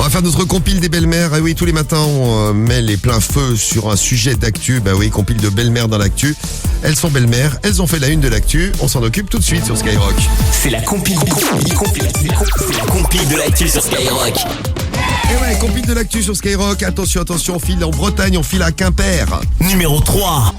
va faire notre compile des belles-mères. Ah oui, tous les matins, on met les pleins feux sur un sujet d'actu. Bah oui, compile de belles-mères dans l'actu. Elles sont belles-mères, elles ont fait la une de l'actu. On s'en occupe tout de suite sur Skyrock. C'est la compile de l'actu sur Skyrock. Et ouais, compile de l'actu sur Skyrock. Attention, on file en Bretagne, on file à Quimper. Numéro 3.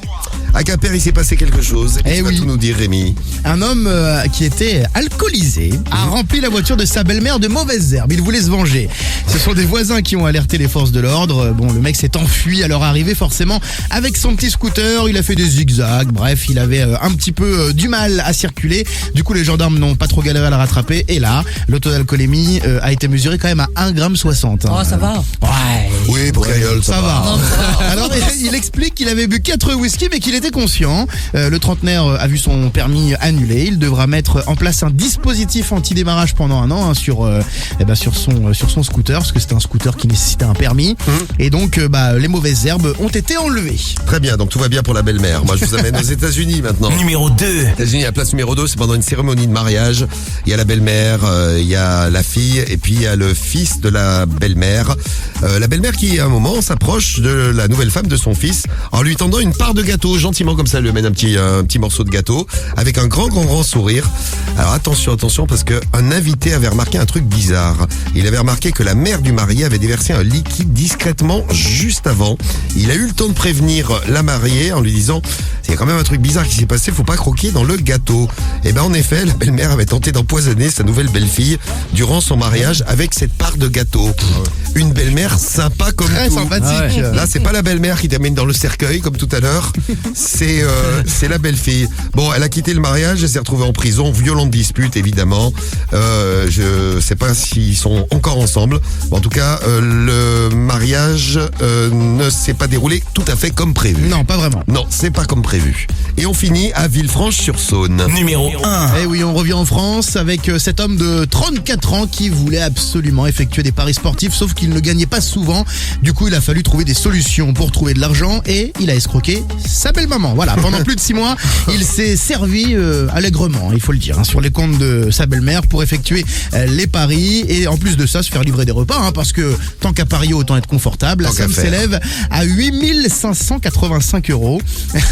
À Quimper, il s'est passé quelque chose. Et tu vas tout nous dire, Rémi. Un homme qui était alcoolisé a rempli la voiture de sa belle-mère de mauvaises herbes. Il voulait se venger. Ce sont des voisins qui ont alerté les forces de l'ordre. Bon, le mec s'est enfui à leur arrivée, forcément, avec son petit scooter. Il a fait des zigzags. Bref, il avait un petit peu du mal à circuler. Du coup, les gendarmes n'ont pas trop galéré à le rattraper. Et là, le taux d'alcoolémie a été mesuré quand même à 1,60 g. Oh, ça va. Ouais. Oui, pour Cariole, ça va. Non, ça va. Alors, il explique qu'il avait bu 4 whisky, mais qu'il était conscient. Le trentenaire a vu son permis annulé. Il devra mettre en place un dispositif anti-démarrage pendant un an sur son scooter, parce que c'était un scooter qui nécessitait un permis. Et donc, les mauvaises herbes ont été enlevées. Très bien, donc tout va bien pour la belle-mère. Moi, je vous amène aux États-Unis maintenant. Numéro 2. États-Unis, la place numéro 2, c'est pendant une cérémonie de mariage. Il y a la belle-mère, il y a la fille, et puis il y a le fils de la belle-mère. La belle-mère qui, à un moment, s'approche de la nouvelle femme de son fils en lui tendant une part de gâteau, gentiment comme ça, elle lui amène un petit morceau de gâteau, avec un grand sourire. Alors attention, parce que un invité avait remarqué un truc bizarre. Il avait remarqué que la mère du marié avait déversé un liquide discrètement juste avant. Il a eu le temps de prévenir la mariée en lui disant: il y a quand même un truc bizarre qui s'est passé, faut pas croquer dans le gâteau. Et en effet, la belle-mère avait tenté d'empoisonner sa nouvelle belle-fille durant son mariage avec cette part de gâteau. Une belle-mère sympa comme Très tout. sympathique. Là, c'est pas la belle-mère qui t'amène dans le cercueil comme tout à l'heure. C'est la belle-fille. Bon, elle a quitté le mariage, elle s'est retrouvée en prison, violente dispute évidemment. Je sais pas s'ils sont encore ensemble. Bon, en tout cas, le mariage ne s'est pas déroulé tout à fait comme prévu. Non, pas vraiment. Non, c'est pas comme prévu. Et on finit à Villefranche-sur-Saône. Numéro 1. Eh oui, on revient en France avec cet homme de 34 ans qui voulait absolument effectuer des paris sportifs, sauf qu'il ne gagnait pas souvent. Du coup, il a fallu trouver des solutions pour trouver de l'argent et il a escroqué sa belle-maman. Voilà, pendant plus de 6 mois, il s'est servi allègrement, il faut le dire, sur les comptes de sa belle-mère pour effectuer les paris et en plus de ça, se faire livrer des repas, parce que tant qu'à parier, autant être confortable. La somme s'élève à 8 585 €.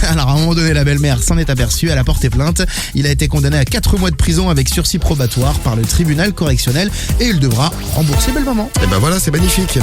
Alors à un moment donné, la belle-mère s'en est aperçue, elle a porté plainte. Il a été condamné à 4 mois de prison avec sursis probatoire par le tribunal correctionnel et il devra rembourser belle-maman. Et voilà, c'est magnifique.